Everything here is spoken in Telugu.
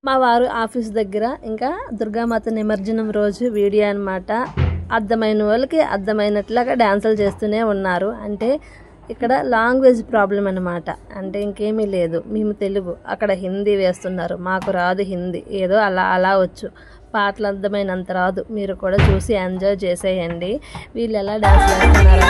మా వారు ఆఫీస్ దగ్గర ఇంకా దుర్గామాత నిమజ్జనం రోజు వీడియో అన్నమాట. అర్థమైన వాళ్ళకి అర్థమైనట్లుగా డాన్సులు చేస్తూనే ఉన్నారు. అంటే ఇక్కడ లాంగ్వేజ్ ప్రాబ్లం అన్నమాట. అంటే ఇంకేమీ లేదు, మేము తెలుగు, అక్కడ హిందీ వేస్తున్నారు, మాకు రాదు హిందీ, ఏదో అలా వచ్చు, పాటలు అర్థమైనంత రాదు. మీరు కూడా చూసి ఎంజాయ్ చేసేయండి వీళ్ళు ఎలా డాన్స్ చేస్తున్నారు.